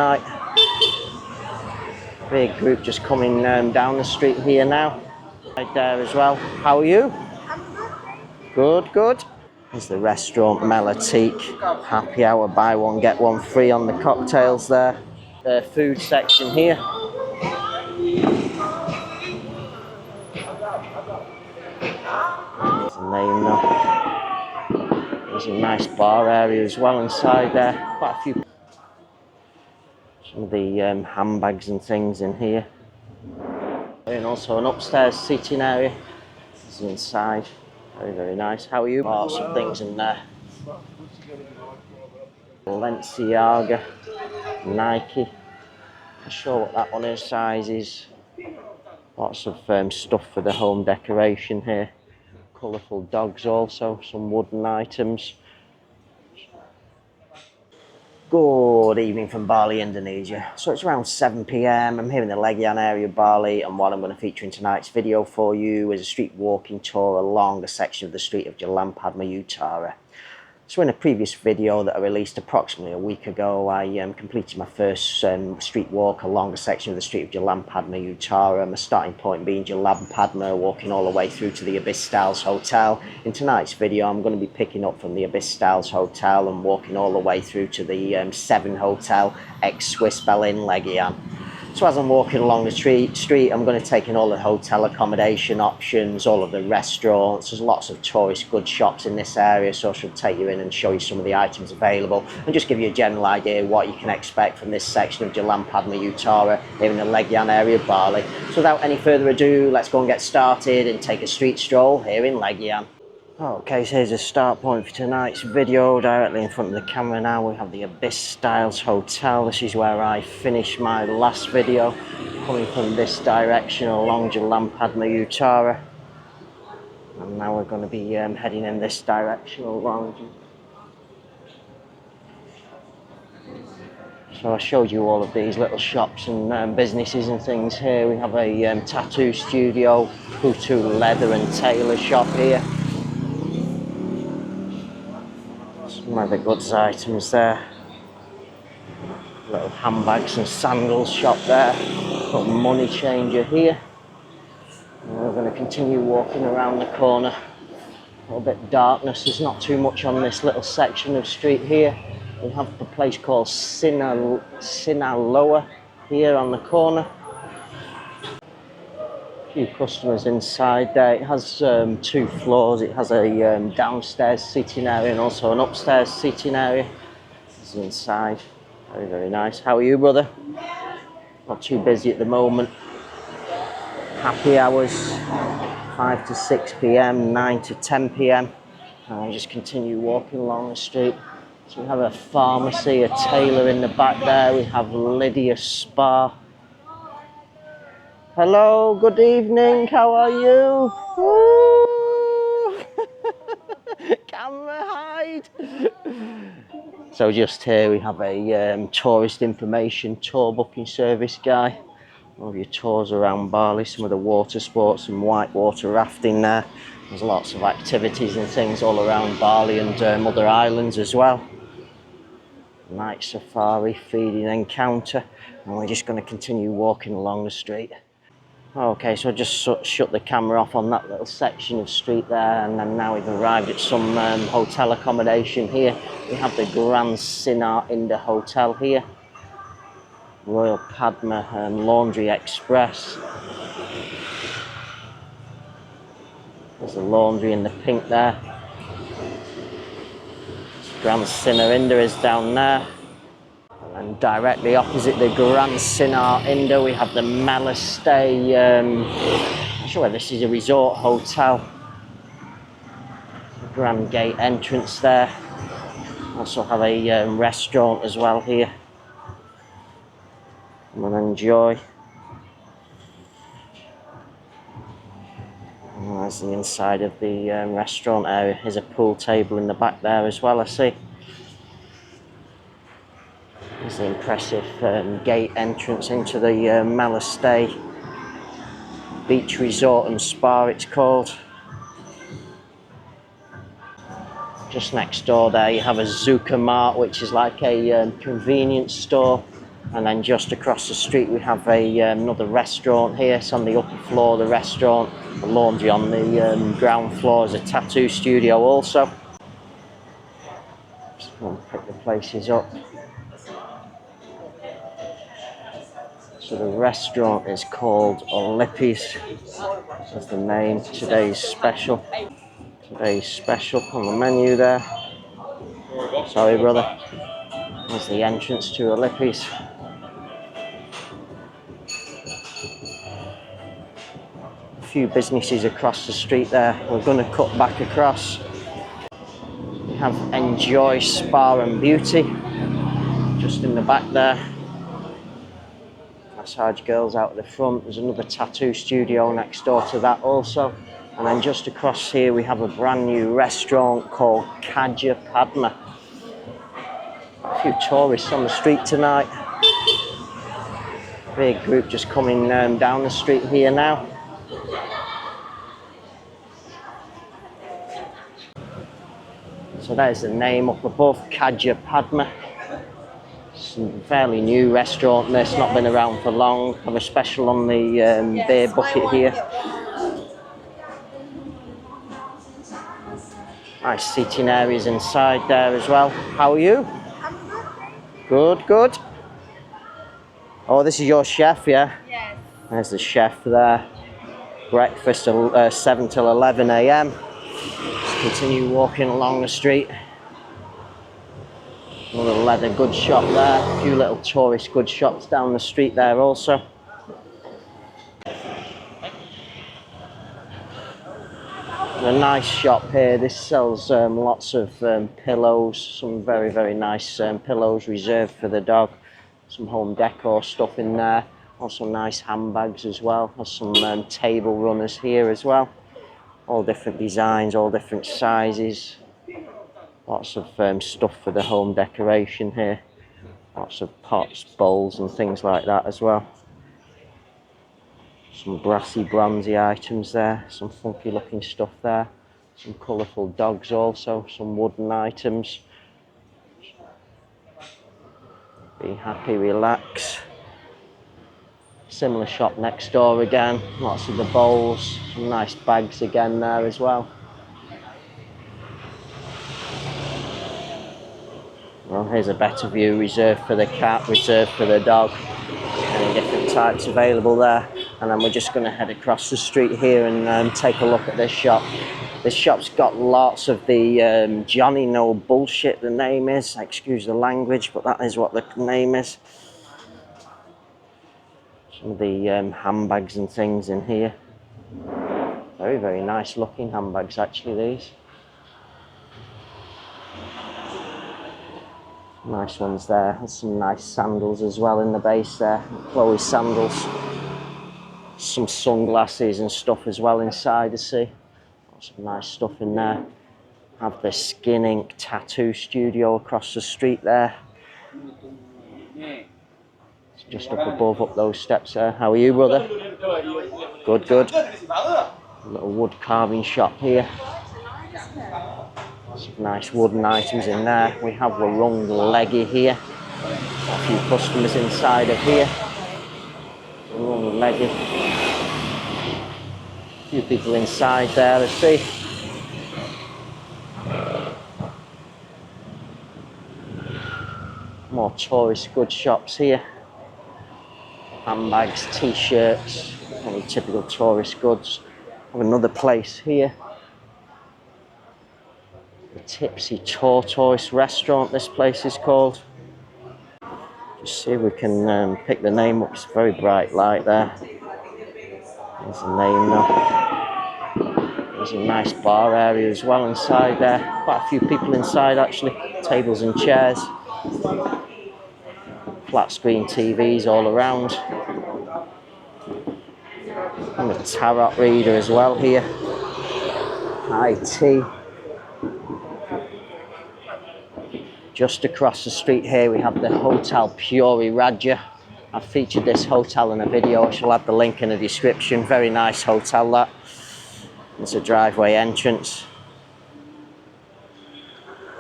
Right. Big group just coming down the street here now. Right there as well. How are you? Good, good. There's the restaurant Melatique. Happy hour, buy one, get one free on the cocktails there. The food section here. There's the name now. There's a nice bar area as well inside there. Quite a few. Some of the handbags and things in here. And also an upstairs seating area. This is inside. Very, very nice. How are you? Lots of things in there. Balenciaga, Nike. Not sure what that one is. Sizes. Lots of stuff for the home decoration here. Colourful dogs also. Some wooden items. Good evening from Bali, Indonesia. So it's around 7 PM. I'm here in the Legian area of Bali, and what I'm going to feature in tonight's video for you is a street walking tour along a section of the street of Jalan Padma Utara. So in a previous video that I released approximately a week ago, I completed my first street walk along a section of the street of Jalan Padma Utara. My starting point being Jalan Padma, walking all the way through to the Abyss Styles Hotel. In tonight's video, I'm going to be picking up from the Abyss Styles Hotel and walking all the way through to the 7 Hotel ex-Swiss Bell in Legian. So as I'm walking along the street, I'm going to take in all the hotel accommodation options, all of the restaurants. There's lots of tourist goods shops in this area, so I should take you in and show you some of the items available and just give you a general idea of what you can expect from this section of Jalan Padma Utara here in the Legian area of Bali. So without any further ado, let's go and get started and take a street stroll here in Legian. Okay, so here's a start point for tonight's video. Directly in front of the camera now we have the Abyss Styles Hotel. This is where I finished my last video, coming from this direction along Jalan Padma Utara. And now we're going to be heading in this direction along. So I showed you all of these little shops and businesses and things here. We have a tattoo studio, Putu leather and tailor shop here. Some other goods items there. Little handbags and sandals shop there. Got money changer here. And we're going to continue walking around the corner. A little bit of darkness. There's not too much on this little section of street here. We have a place called Sinal Lower here on the corner. A few customers inside there. It has 2 floors. It has a downstairs seating area and also an upstairs seating area. This is inside. Very, very nice. How are you, brother? Not too busy at the moment. Happy hours 5 to 6 PM, 9 to 10 PM. And I'll just continue walking along the street. So we have a pharmacy, a tailor in the back there. We have Lydia Spa. Hello, good evening, how are you? Camera hide! So just here we have a tourist information tour booking service guy. All of your tours around Bali, some of the water sports and whitewater rafting there. There's lots of activities and things all around Bali and other islands as well. Night safari, feeding encounter, and we're just going to continue walking along the street. Okay, so I just shut the camera off on that little section of street there, and then now we've arrived at some hotel accommodation here. We have the Grand Sinal Hotel here. Royal Padma Laundry Express. There's the laundry in the pink there. Grand Sinal is down there. And directly opposite the Grand Sinal we have the Melatique. I'm not sure whether this is a resort hotel. Grand gate entrance there. Also have a restaurant as well here. Come and enjoy. And there's the inside of the restaurant area. There's a pool table in the back there as well, I see. There's the impressive gate entrance into the Melatique Beach Resort and Spa, it's called. Just next door there you have a Zuka Mart, which is like a convenience store. And then just across the street we have another restaurant here. It's on the upper floor of the restaurant. The laundry on the ground floor is a tattoo studio also. Just want to pick the places up. So the restaurant is called Lippy's. That's the name. Today's special. Today's special on the menu there. Sorry, brother. There's the entrance to Lippy's. A few businesses across the street there. We're going to cut back across. We have Enjoy Spa and Beauty just in the back there. Massage girls out at the front. There's another tattoo studio next door to that also. And then just across here we have a brand new restaurant called Kada Padma. A few tourists on the street tonight. Big group just coming down the street here now. So there's the name up above, Kada Padma. It's a fairly new restaurant, it's not been around for long. Have a special on the beer bucket here. Nice seating areas inside there as well. How are you? Good, good. Oh, this is your chef, yeah? Yes. There's the chef there. Breakfast 7 till 11 AM. Continue walking along the street. Another leather goods shop there. A few little tourist goods shops down the street there also. A nice shop here. This sells lots of pillows. Some very, very nice pillows reserved for the dog. Some home decor stuff in there. Also nice handbags as well. There's some table runners here as well. All different designs, all different sizes. Lots of stuff for the home decoration here. Lots of pots, bowls and things like that as well. Some brassy, bronzy items there. Some funky looking stuff there. Some colourful dogs also. Some wooden items. Be happy, relax. Similar shop next door again. Lots of the bowls. Some nice bags again there as well. Well, here's a better view, reserved for the cat, reserved for the dog. Any different types available there. And then we're just going to head across the street here and take a look at this shop. This shop's got lots of the Johnny No Bullshit, the name is. Excuse the language, but that is what the name is. Some of the handbags and things in here. Very, very nice looking handbags actually, these. Nice ones there. There's some nice sandals as well in the base there. Chloe sandals. Some sunglasses and stuff as well inside, I see. Lots of nice stuff in there. Have the Scenic tattoo studio across the street there. It's just up above, up those steps there. How are you, brother? Good, good. A little wood carving shop here. Some nice wooden items in there. We have Warung Leggy here. A few customers inside of here. Warung Leggy. A few people inside there, I see. More tourist goods shops here. Handbags, t-shirts, any typical tourist goods. Have another place here. The Tipsy Tortoise Restaurant, this place is called. Just see if we can pick the name up. It's a very bright light there. There's the name now. There's a nice bar area as well inside there. Quite a few people inside actually. Tables and chairs. Flat screen TVs all around. And a tarot reader as well here. High tea. Just across the street here we have the Hotel Puri Raja. I've featured this hotel in a video. I shall add the link in the description. Very nice hotel that. It's a driveway entrance.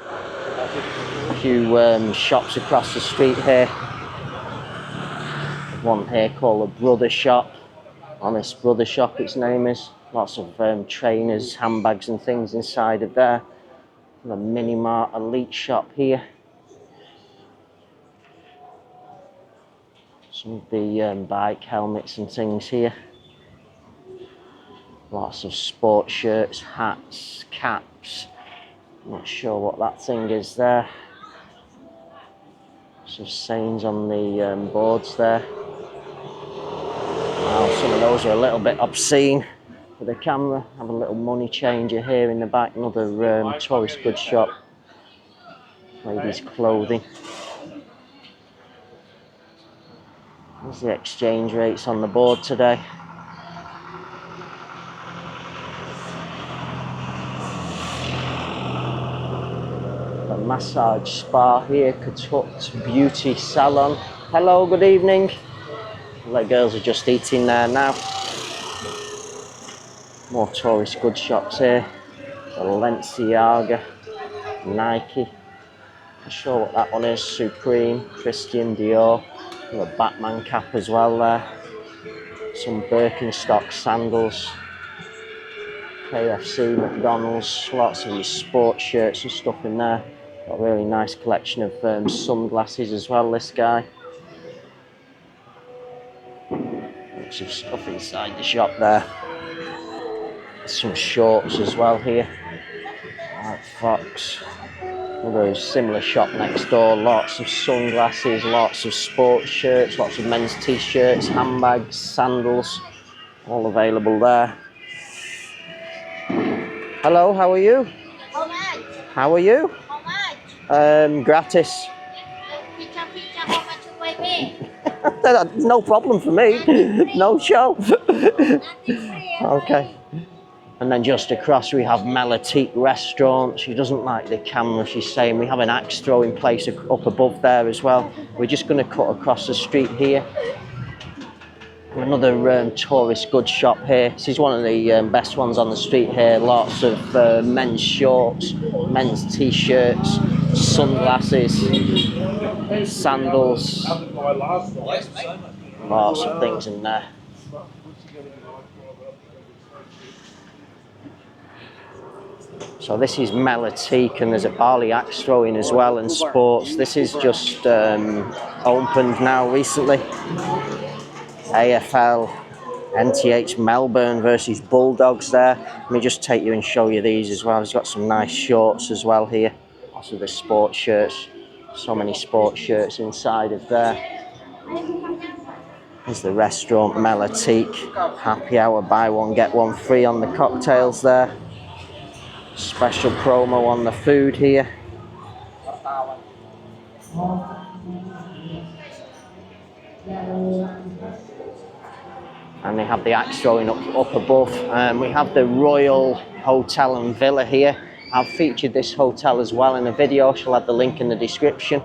A few shops across the street here. one here called a Brother Shop. Honest Brother Shop, its name is. Lots of trainers, handbags and things inside of there. The Mini Mart Elite Shop here. Some of the bike helmets and things here. Lots of sports shirts, hats, caps. Not sure what that thing is there. Some sayings on the boards there. Wow, some of those are a little bit obscene for the camera. Have a little money changer here in the back. Another tourist goods shop. Ladies' clothing. There's the exchange rates on the board today. A massage spa here, Katut Beauty Salon. Hello, good evening. The girls are just eating there now. More tourist goods shops here. Balenciaga, Nike. Not sure what that one is. Supreme, Christian Dior. A Batman cap as well there. Some Birkenstock sandals. KFC, McDonald's. Lots of these sports shirts and stuff in there. Got a really nice collection of sunglasses as well, this guy. Lots of stuff inside the shop there. Some shorts as well here. White Fox. Another similar shop next door. Lots of sunglasses, lots of sports shirts, lots of men's t-shirts, handbags, sandals. All available there. Hello, how are you? How much? How are you? How much? Gratis. Pizza, how much you pay? No problem for me. No show. Nothing free. Okay. And then just across we have Melatique Restaurant. She doesn't like the camera, she's saying. We have an axe throwing place up above there as well. We're just going to cut across the street here. Another tourist goods shop here. This is one of the best ones on the street here. Lots of men's shorts, men's t-shirts, sunglasses, sandals. Lots of things in there. So this is Melatique, and there's a Bali axe throwing as well, and sports. This is just opened now recently. AFL, NTH Melbourne versus Bulldogs there. Let me just take you and show you these as well. He's got some nice shorts as well here. Also the sports shirts. So many sports shirts inside of there. There's the restaurant Melatique. Happy hour, buy one get one free on the cocktails there. Special promo on the food here. And they have the axe throwing up above. We have the Royal Hotel and Villa here. I've featured this hotel as well in a video. She'll have the link in the description.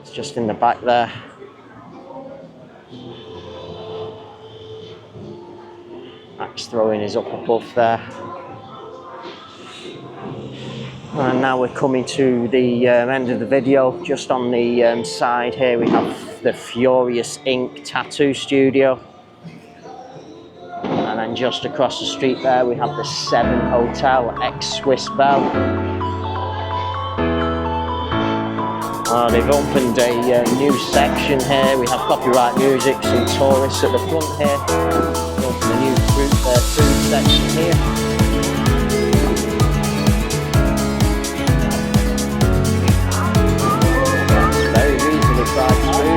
It's just in the back there. Axe throwing is up above there. And now we're coming to the end of the video. Just on the side here we have the Furious Ink Tattoo Studio. And then just across the street there we have the 7 Hotel ex-Swiss Bell. They've opened a new section here. We have copyright music, some tourists at the front here. They've opened a new food section here.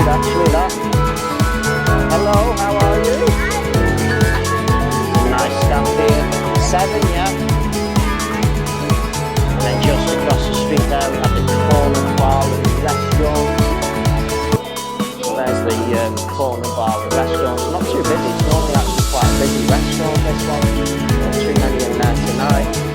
Actually that. Hello, how are you? Nice stand here. 7, yeah. And then just across the street there we have the Corner Bar and Restaurant. So there's the Corner Bar and Restaurant. It's not too busy, it's normally actually quite a busy restaurant this one. Not too many in there tonight.